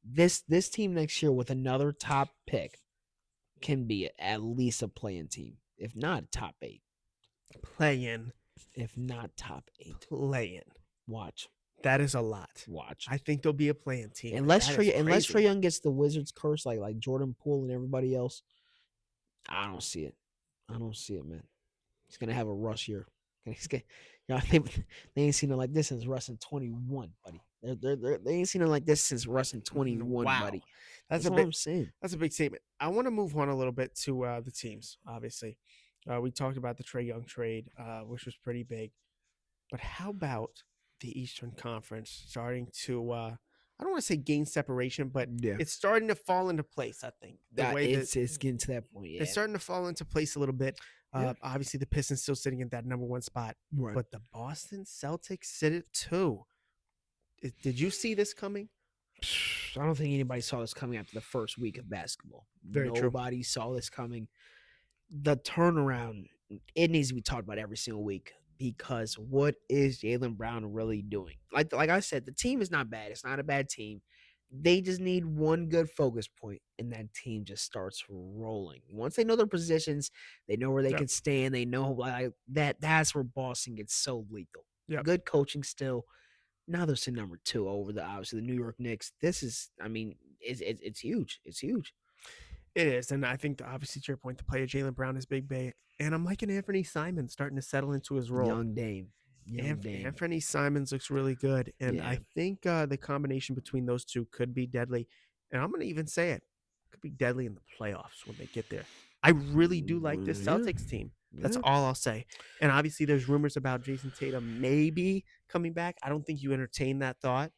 This team next year with another top pick can be at least a play-in team, if not top 8. Play-in, if not top 8. Play-in. Watch. That is a lot. Watch. I think they'll be a play-in team. Unless Trae Young gets the Wizards curse like Jordan Poole and everybody else, I don't see it. I don't see it, man. He's gonna have a rush year. They ain't seen it like this since Russ in 21, buddy. They ain't seen it like this since Russ in 21, buddy. That's what I'm saying. That's a big statement. I want to move on a little bit to the teams. Obviously, we talked about the Trae Young trade, which was pretty big. But how about the Eastern Conference starting to? I don't want to say gain separation, but it's starting to fall into place. I think it's getting to that point. Yeah. It's starting to fall into place a little bit. Obviously, the Pistons still sitting at that number 1 spot, but the Boston Celtics sit at 2. Did you see this coming? I don't think anybody saw this coming after the first week of basketball. Nobody saw this coming. The turnaround, it needs to be talked about every single week because what is Jaylen Brown really doing? Like I said, the team is not bad. It's not a bad team. They just need one good focus point, and that team just starts rolling. Once they know their positions, they know where they can stand. They know that's where Boston gets so lethal. Good coaching still. Now they're sitting number 2 over obviously the New York Knicks. This is, I mean, it's huge. It's huge. It is, and I think obviously to your point, the player Jaylen Brown is big, and I'm liking Anthony Simons starting to settle into his role. Young Dame. Anthony Simons looks really good, and I think the combination between those two could be deadly. And I'm going to even say it could be deadly in the playoffs when they get there. I really do like this Celtics team. That's all I'll say. And obviously, there's rumors about Jason Tatum maybe coming back. I don't think you entertain that thought.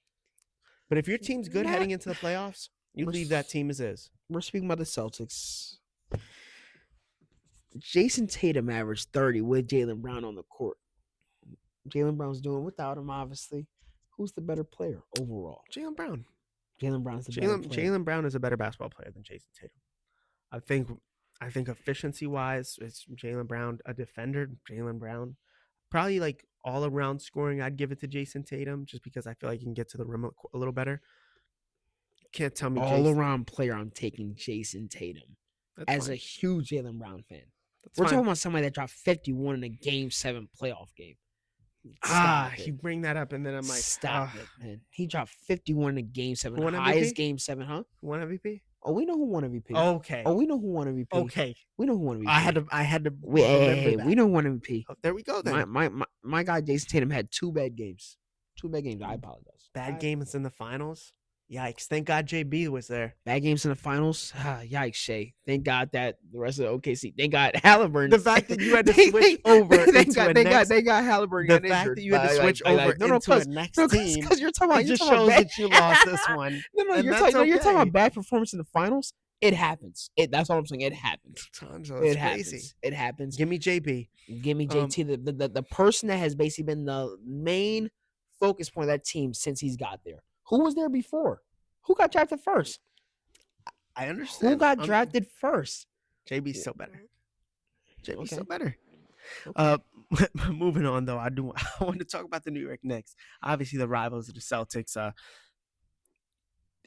But if your team's good heading into the playoffs, you leave that team as is. We're speaking about the Celtics. Jason Tatum averaged 30 with Jaylen Brown on the court. Jaylen Brown's doing without him, obviously. Who's the better player overall? Jaylen Brown. Jaylen Brown's the better player. Jaylen Brown is a better basketball player than Jason Tatum. I think efficiency-wise, it's Jaylen Brown, a defender. Jaylen Brown, probably like all-around scoring, I'd give it to Jason Tatum just because I feel like he can get to the rim a little better. Can't tell me all-around player. I'm taking Jason Tatum as a huge Jaylen Brown fan. We're talking about somebody that dropped 51 in a Game 7 playoff game. You bring that up, and then I'm like, stop it, man. He dropped 51 in a Game 7. Highest Game 7, huh? Won MVP? Oh, we know who won MVP. Okay. Oh, we know who won MVP. Okay. We know who won MVP. I had to. We know who won MVP. Oh, there we go. Then my guy Jason Tatum had 2 bad games. 2 bad games. I apologize. Bad games in the finals. Yikes! Thank God JB was there. Bad games in the finals. Yikes, Shay. Thank God that the rest of the OKC. Thank God Halliburton. The fact that you had to switch over. Thank God Halliburton. The fact that you had to switch over into a next team. Because you're talking about. It just shows that you lost this one. You're talking about bad performance in the finals. It happens. That's all I'm saying. It happens. It happens. It happens. Give me JB. Give me JT. The person that has basically been the main focus point of that team since he's got there. Who was there before? Who got drafted first? I understand. Who got drafted first? JB's still better. JB's still better. Moving on, though, I want to talk about the New York Knicks. Obviously, the rivals of the Celtics.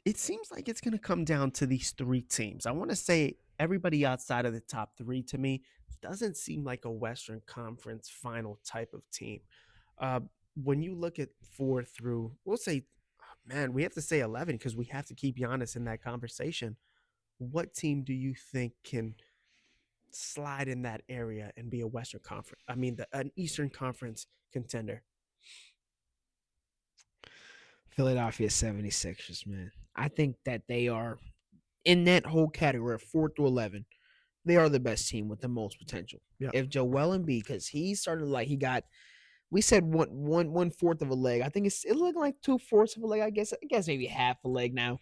It seems like it's going to come down to these three teams. I want to say everybody outside of the top three, to me, doesn't seem like a Western Conference final type of team. When you look at 4 through, we'll say, man, we have to say 11 because we have to keep Giannis in that conversation. What team do you think can slide in that area and be a Western Conference? I mean, an Eastern Conference contender. Philadelphia 76ers, man. I think that they are in that whole category of 4 through 11. They are the best team with the most potential. Yep. If Joel Embiid, because he started like he got, we said one fourth of a leg. I think it looked like 2/4 of a leg. I guess maybe half a leg now.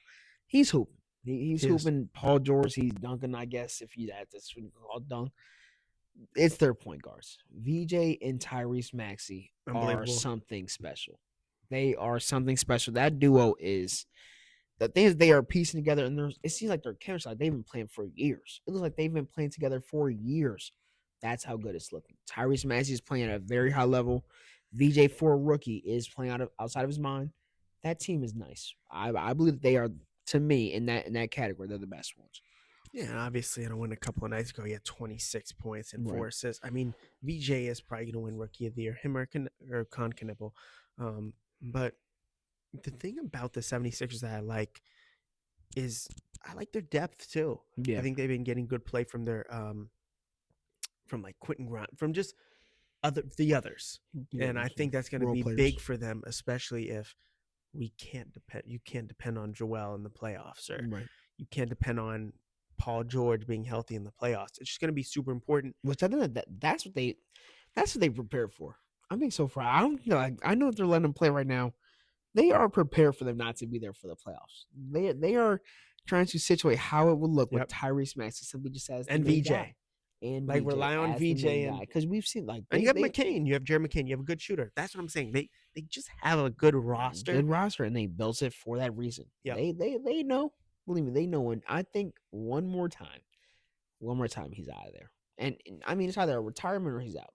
He's hooping. He's hooping. Paul George. He's dunking. I guess if you that's what you call dunk. It's their point guards. VJ and Tyrese Maxey are something special. They are something special. That duo is. The thing is, they are piecing together, and it seems like their chemistry. Like they've been playing for years. It looks like they've been playing together for years. That's how good it's looking. Tyrese Maxey is playing at a very high level. VJ, for a rookie, is playing outside of his mind. That team is nice. I believe that they are, to me, in that category, they're the best ones. Yeah, and obviously, I win a couple of nights ago. He had 26 points and 4 assists. I mean, VJ is probably going to win Rookie of the Year, him or Con Knipple. But the thing about the 76ers that I like is I like their depth too. Yeah. I think they've been getting good play from their from like Quentin Grimes, from just the others. Yeah, and I think that's going to be big for them, especially if you can't depend on Joel in the playoffs, or you can't depend on Paul George being healthy in the playoffs. It's just going to be super important. Which I think that's what they prepared for. I'm being so far. I know if they're letting them play right now, they are prepared for them not to be there for the playoffs. They are trying to situate how it will look with Tyrese Maxey simply just as and VJ. And like rely on VJ, because we've seen like and you have McCain, you have Jared McCain, you have a good shooter. That's what I'm saying. They just have a good roster, and they built it for that reason. Yeah, they know. Believe me, they know. And I think one more time, he's out of there. And I mean, it's either a retirement or he's out.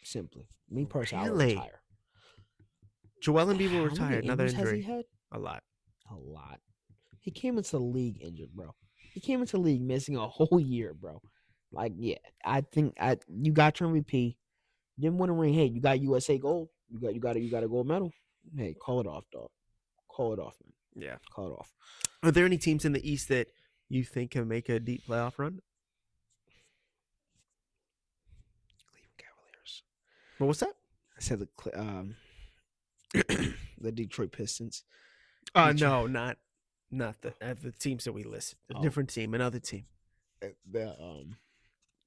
Simply, me personally, I would retire. Joel Embiid will retire. Another injury. Has he had? A lot. He came into the league injured, bro. He came into the league missing a whole year, bro. Like, yeah, I think you got your MVP. Didn't win a ring. Hey, you got USA gold. You got a gold medal. Hey, call it off, dog. Call it off, man. Yeah, call it off. Are there any teams in the East that you think can make a deep playoff run? Cleveland Cavaliers. Well, what's that? I said the Detroit Pistons. No, not the teams that we listed. A different team, another team.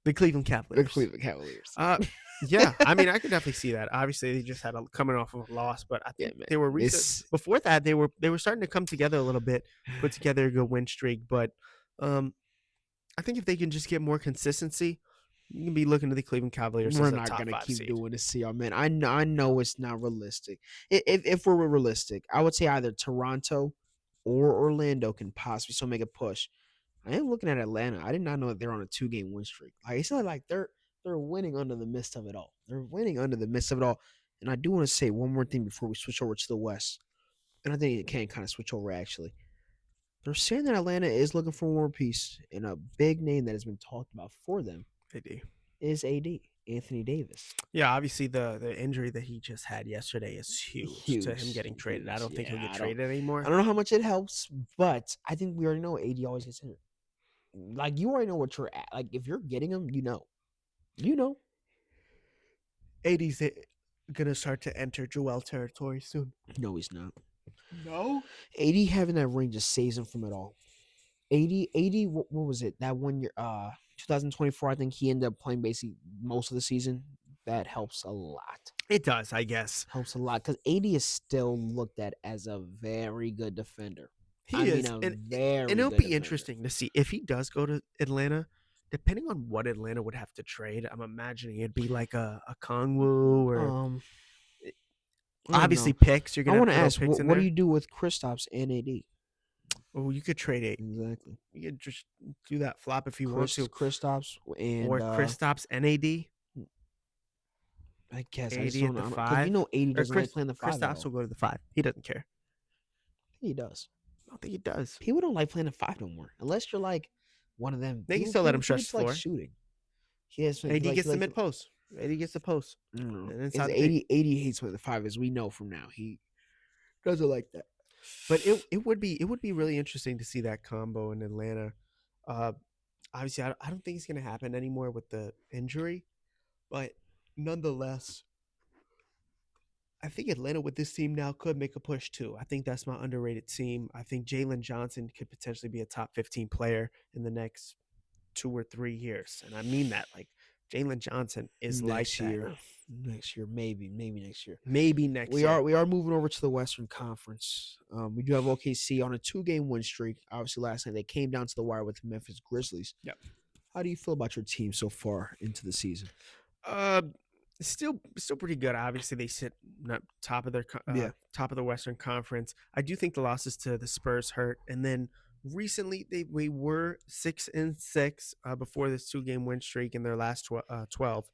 The Cleveland Cavaliers. Yeah, I mean, I could definitely see that. Obviously, they just had coming off of a loss, but I think they were before that. They were starting to come together a little bit, put together a good win streak. But I think if they can just get more consistency, you can be looking to the Cleveland Cavaliers. We're not going to keep doing this, CR, man. I know it's not realistic. If we're realistic, I would say either Toronto or Orlando can possibly still make a push. I am looking at Atlanta. I did not know that they're on a 2-game win streak. Like, it's not like they're winning under the midst of it all. And I do want to say one more thing before we switch over to the West. And I think it can kind of switch over, actually. They're saying that Atlanta is looking for one more piece, and a big name that has been talked about for them is AD, Anthony Davis. Yeah, obviously the injury that he just had yesterday is huge to him getting traded. I don't think he'll get traded anymore. I don't know how much it helps, but I think we already know AD always gets injured. Like, you already know what you're at. Like, if you're getting him, you know. AD's gonna start to enter Joel territory soon. No, he's not. No? AD having that ring just saves him from it all. AD, what was it? That 1 year, 2024, I think he ended up playing basically most of the season. That helps a lot. It does, I guess. Helps a lot because AD is still looked at as a very good defender. And it'll be interesting to see if he does go to Atlanta. Depending on what Atlanta would have to trade, I'm imagining it'd be like a Kongwu or obviously picks. You're gonna. I want to ask, what do you do with Kristaps and AD? Oh, you could trade AD. Exactly. You could just do that flop if you want to. Kristaps and Kristaps and AD. I guess I 80 just don't at the know. Because 5. 80 Or doesn't like playing the 5 at Kristaps all. will go to the 5. He doesn't care. He does. I don't think he does. People don't like playing the 5 no more. Unless you're like one of them. They can still let him stretch just the like floor. shooting. He has, 80 gets the likes- mid post. 80 gets the post. No. And It's inside the paint. 80 hates playing the 5, as we know from now. He doesn't like that. But it would be really interesting to see that combo in Atlanta. Obviously, I don't think it's going to happen anymore with the injury, but nonetheless, I think Atlanta with this team now could make a push too. I think that's my underrated team. I think Jalen Johnson could potentially be a top 15 player in the next 2 or 3 years, and I mean that. Like Jalen Johnson is Next like year. that. Next year, maybe next year. Maybe next We year. are moving over to the Western Conference. We do have OKC on a 2-game win streak. Obviously, last night they came down to the wire with the Memphis Grizzlies. Yep. How do you feel about your team so far into the season? Still pretty good. Obviously, they sit top of their top of the Western Conference. I do think the losses to the Spurs hurt, and then recently we were 6-6 before this 2-game win streak in their last 12.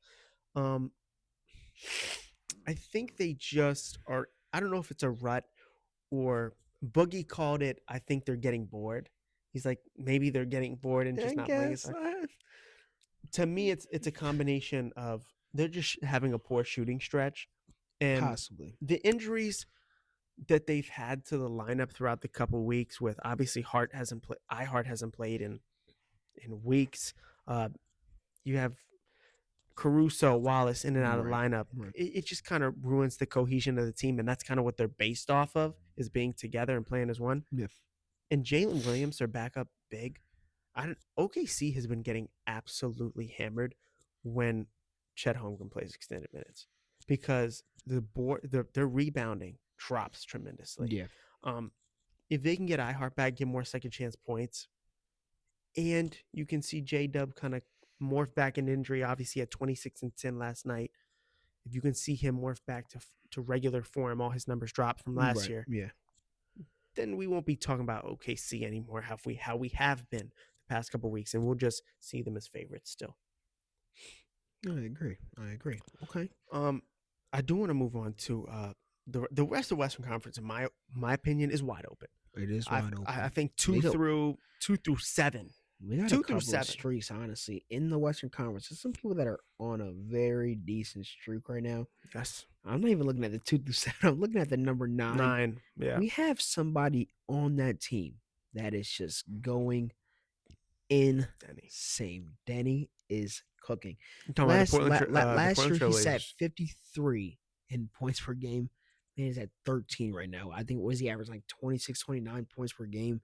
I think they just are. I don't know if it's a rut or Boogie called it. I think they're getting bored. He's like, maybe they're getting bored and just not playing as hard. To me, it's a combination of they're just having a poor shooting stretch, and Possibly the injuries that they've had to the lineup throughout the couple of weeks. With obviously Hart hasn't played in weeks. You have Caruso, Wallace in and out of the lineup. Right. It just kind of ruins the cohesion of the team, and that's kind of what they're based off of, is being together and playing as one. Yeah. And Jalen Williams, their backup big. OKC has been getting absolutely hammered when Chet Holmgren plays extended minutes because their rebounding drops tremendously. Yeah. If they can get iHeart back, get more second chance points, and you can see J-Dub kind of morph back in injury. Obviously, at 26 and 10 last night. If you can see him morph back to regular form, all his numbers dropped from last year. Yeah. Then we won't be talking about OKC anymore. How we have been the past couple of weeks, and we'll just see them as favorites still. I agree. Okay. I do want to move on to the rest of the Western Conference. In my opinion, is wide open. It is wide open. I think 2 through 7. We got 2 a through couple 7 of streaks, honestly, in the Western Conference. There's some people that are on a very decent streak right now. Yes. I'm not even looking at the 2 through 7. I'm looking at the number 9. 9. Yeah. We have somebody on that team that is just going insane. Denny is cooking. Last year, he sat 53 in points per game. And he's at 13 right now. I think, what is he average? Like 26, 29 points per game.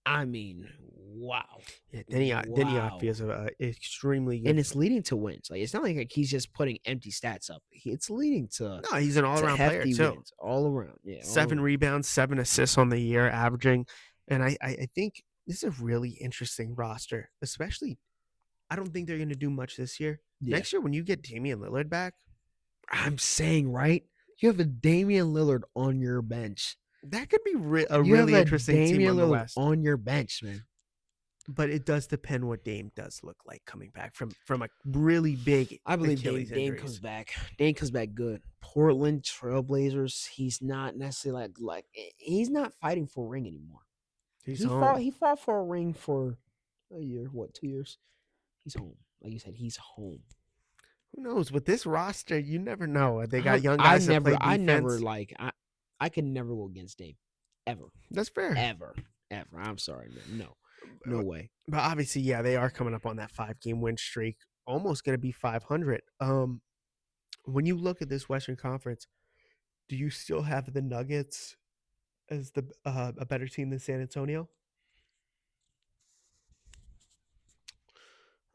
I mean, wow. Yeah, Denny feels extremely good. And it's leading to wins. Like, it's not like he's just putting empty stats up. It's leading to No, he's an all-around player too. Wins, all around. Yeah. 7 rebounds, 7 assists on the year averaging. And I think this is a really interesting roster, especially I don't think they're going to do much this year. Yeah. Next year when you get Damian Lillard back, I'm saying, right? You have a Damian Lillard on your bench. that could be a really interesting team on the West. On your bench, man. But it does depend what Dame does look like coming back from a really big. I believe Achilles Dame injuries. comes back. Dame comes back good. Portland Trailblazers. He's not necessarily like he's not fighting for a ring anymore. He's home. He fought for a ring for a year. What, 2 years? He's home. Like you said, he's home. Who knows? With this roster, you never know. They got young guys that play defense. I could never go against Dame, ever. That's fair. Ever. I'm sorry, man. No way. But obviously, yeah, they are coming up on that 5-game win streak. Almost going to be 500. When you look at this Western Conference, do you still have the Nuggets as a better team than San Antonio?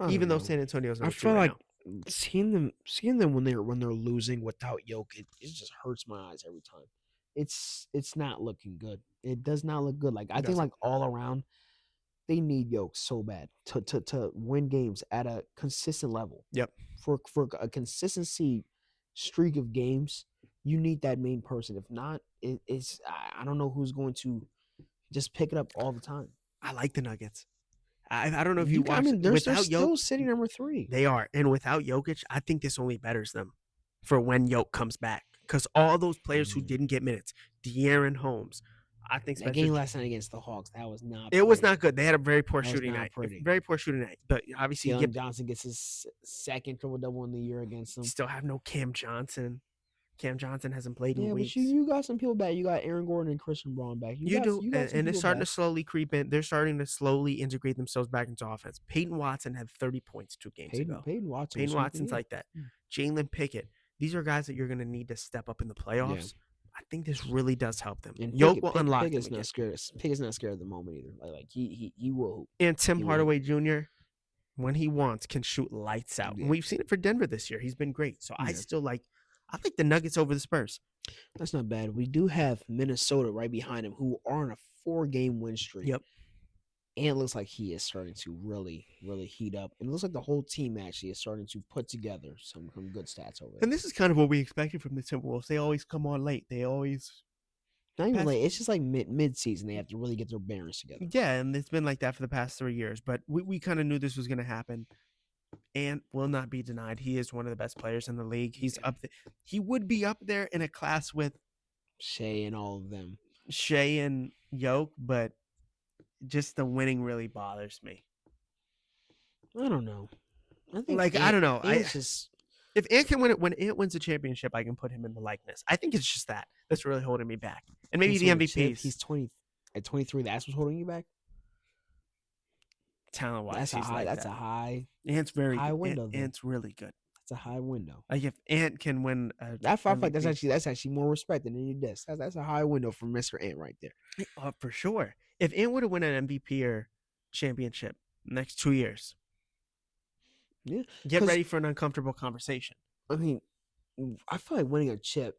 Even though San Antonio's I feel like seeing them when they're losing without Jokic, it just hurts my eyes every time. It's not looking good. It does not look good. Like I think like all around, they need Jokic so bad to win games at a consistent level. Yep. For a consistency streak of games, you need that main person. If not, it's I don't know who's going to just pick it up all the time. I like the Nuggets. I don't know if you watched. They're without still Jokic, sitting number 3. They are, and without Jokic, I think this only betters them. for when Yoke comes back. Because all those players who didn't get minutes, De'Aaron Holmes, I think That game last night against the Hawks, that was not. It was not good. They had a very poor That was shooting not night. pretty. Very poor shooting night. But obviously, Jalen Johnson gets his second triple-double in the year against them. still have no Cam Johnson. Cam Johnson hasn't played in Yeah, weeks. but you got some people back. You got Aaron Gordon and Christian Braun back. You do, you got some and it's people starting back. to slowly creep in. They're starting to slowly integrate themselves back into offense. Peyton Watson had 30 points 2 games ago. Peyton Watson. Peyton Watson's like that. Jalen Pickett. These are guys that you're going to need to step up in the playoffs. Yeah. I think this really does help them. And Yoke will unlock them Pickett's again. not scared. Pickett's not scared at the moment either. Like he will. And Tim He will. Hardaway Jr., when he wants, can shoot lights out. Yeah. And we've seen it for Denver this year. He's been great. So I like the Nuggets over the Spurs. That's not bad. We do have Minnesota right behind him, who are on a 4-game win streak. Yep. And it looks like he is starting to really, really heat up. And it looks like the whole team actually is starting to put together some good stats over there. And this is kind of what we expected from the Timberwolves. They always come on late. They always Not even late. It's just like mid-season. They have to really get their bearings together. Yeah, and it's been like that for the past 3 years. But we kind of knew this was going to happen. And will not be denied. He is one of the best players in the league. He's up there. He would be up there in a class with Shea and all of them. Shea and Yoke, but just the winning really bothers me. I don't know. I think I don't know. It's just if Ant can win it, when Ant wins a championship, I can put him in the likeness. I think it's just that's really holding me back. And maybe the MVPs. He's 20 at 23. That's what's holding you back. Talent wise, That's a high. Ant's very high good. window. Ant's really good. That's a high window. Like if Ant can win, I feel like that's actually more respect than any diss. That's a high window for Mr. Ant right there. For sure. If Ant were to win an MVP or championship next 2 years, yeah, get ready for an uncomfortable conversation. I mean, I feel like winning a chip,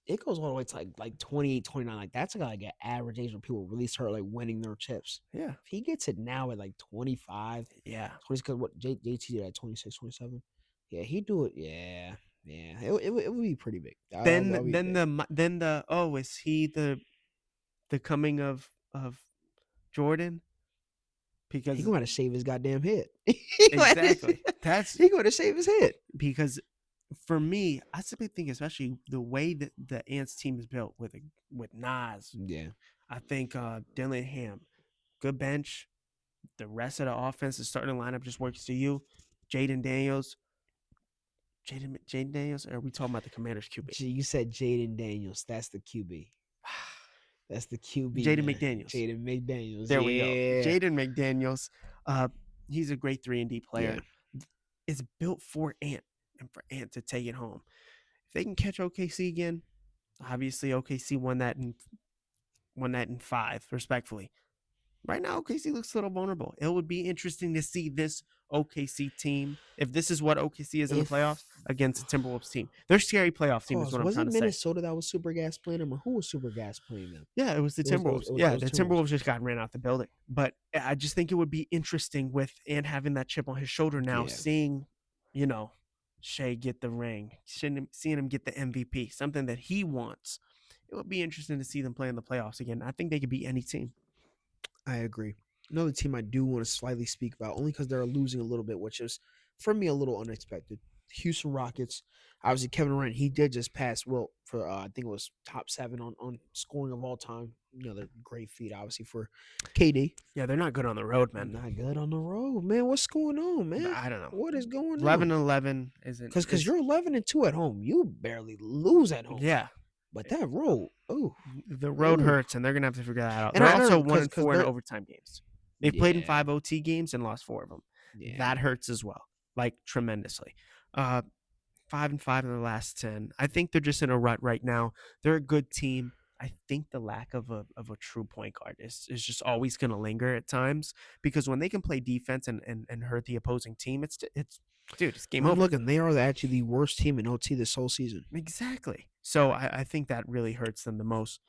it goes all the way to like 28, 29. Like that's like an average age where people really start like winning their chips. Yeah. If he gets it now at like 25, yeah, 20, because what JT did at 26, 27. Yeah, he'd do it. Yeah. It would be pretty big. Is he the coming of Jordan? Because he's going to shave his goddamn head. Exactly. He's going to shave his head. Because for me, I simply think, especially the way that the Ants team is built with Nas. Yeah. I think Dillingham, good bench. The rest of the offense, the starting lineup just works to you. Jaden Daniels. Or are we talking about the Commanders QB? You said Jaden Daniels. That's the QB. That's the QB. Jaden McDaniels. Jaden McDaniels. There we go. Jaden McDaniels. He's a great 3-and-D player. Yeah. It's built for Ant and for Ant to take it home. If they can catch OKC again, obviously OKC won that in 5, respectfully. Right now, OKC looks a little vulnerable. It would be interesting to see this OKC team, if this is what OKC is in the playoffs, against the Timberwolves team. They're a scary playoff team is what I'm trying to say. Was it Minnesota that was super gas playing them, or who was super gas playing them? Yeah, it was the Timberwolves. The Timberwolves just got ran out the building. But I just think it would be interesting with Ant having that chip on his shoulder now, seeing, Shea get the ring, seeing him get the MVP, something that he wants. It would be interesting to see them play in the playoffs again. I think they could beat any team. I agree. Another team I do want to slightly speak about, only because they're losing a little bit, which is, for me, a little unexpected. Houston Rockets. Obviously, Kevin Durant, he did just pass Wilt for, I think it was top 7 on scoring of all time. Another great feat, obviously, for KD. Yeah, they're not good on the road, man. Not good on the road, man. What's going on, man? I don't know. What is going on? 11-11 isn't. Because you're 11-2 at home. You barely lose at home. Yeah. But that road, the road hurts, and they're gonna have to figure that out. They're also 1-4 in overtime games. They've played in 5 OT games and lost 4 of them. Yeah. That hurts as well, like tremendously. 5-5 in the last 10. I think they're just in a rut right now. They're a good team. I think the lack of a true point guard is just always going to linger at times, because when they can play defense and hurt the opposing team, it's game over. Look, and they are actually the worst team in OT this whole season. Exactly. So I think that really hurts them the most.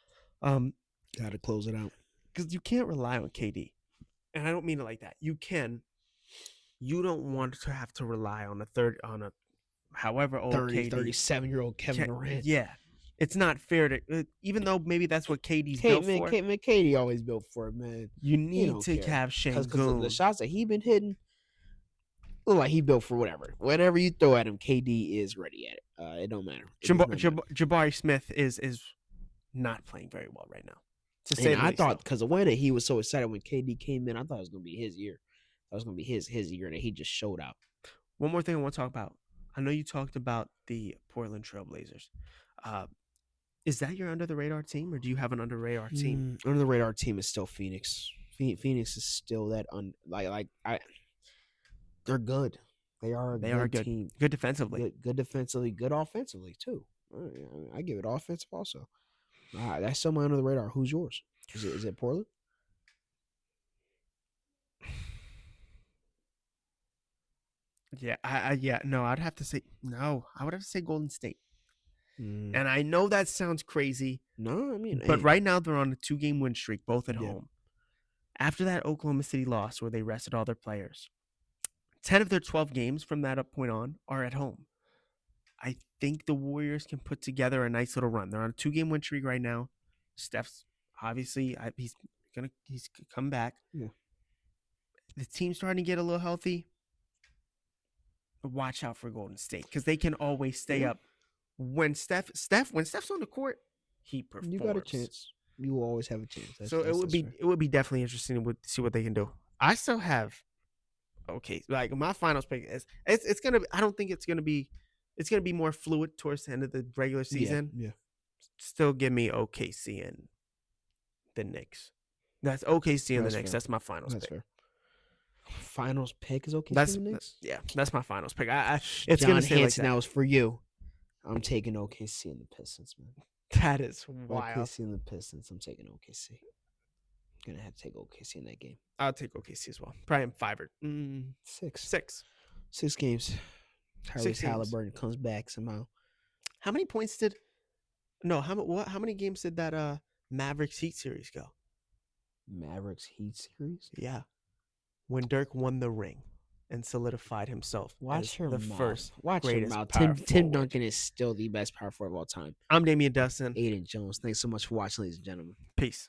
Got to close it out, because you can't rely on KD, and I don't mean it like that. You can. You don't want to have to rely on a however old 37-year-old Kevin Durant. Yeah. It's not fair to, even though maybe that's what KD's built for. KD always built for it, man. You need to have Şengün. Because the shots that he been hitting, look like he built for whatever. Whatever you throw at him, KD is ready at it. It don't matter. It does not matter. Jabari Smith is not playing very well right now. To say And the I least, thought because the way that he was so excited when KD came in, I thought it was gonna be his year. That was gonna be his year, and he just showed out. One more thing I want to talk about. I know you talked about the Portland Trailblazers. Is that your under the radar team, or do you have an under the radar team? Under the radar team is still Phoenix. Phoenix is still that they're good. They are a good team. Good defensively. Good defensively. Good offensively too. I give it offensive also. That's still my under the radar. Who's yours? Is it Portland? Yeah, I'd have to say no. I would have to say Golden State. And I know that sounds crazy. No, I mean, but right now they're on a 2-game win streak, both at home. After that Oklahoma City loss where they rested all their players, 10 of their 12 games from that point on are at home. I think the Warriors can put together a nice little run. They're on a 2-game win streak right now. Steph's obviously he's come back. Yeah. The team's starting to get a little healthy. Watch out for Golden State because they can always stay up. When Steph's on the court, he performs. You got a chance. You will always have a chance. It would be definitely interesting to see what they can do. I still have like my finals pick is it's gonna. I don't think it's gonna be. It's gonna be more fluid towards the end of the regular season. Yeah. Still give me OKC and the Knicks. That's OKC and the Knicks. Fair. That's my finals pick. Fair. Finals pick is OKC and the Knicks? That's my finals pick. It's John gonna stay Hanson, like that was for you. I'm taking OKC and the Pistons, man. That is wild. OKC and the Pistons. I'm taking OKC. I'm gonna have to take OKC in that game. I'll take OKC as well. Probably in 5 or 6 games. Tyrese Halliburton comes back somehow. How many games did that Mavericks Heat series go? Mavericks Heat series? Yeah. When Dirk won the ring and solidified himself Watch your the mouth. first Watch your greatest mouth. power Tim forward. Duncan is still the best power forward of all time. I'm Damian Dustin. Aiden Jones. Thanks so much for watching, ladies and gentlemen. Peace.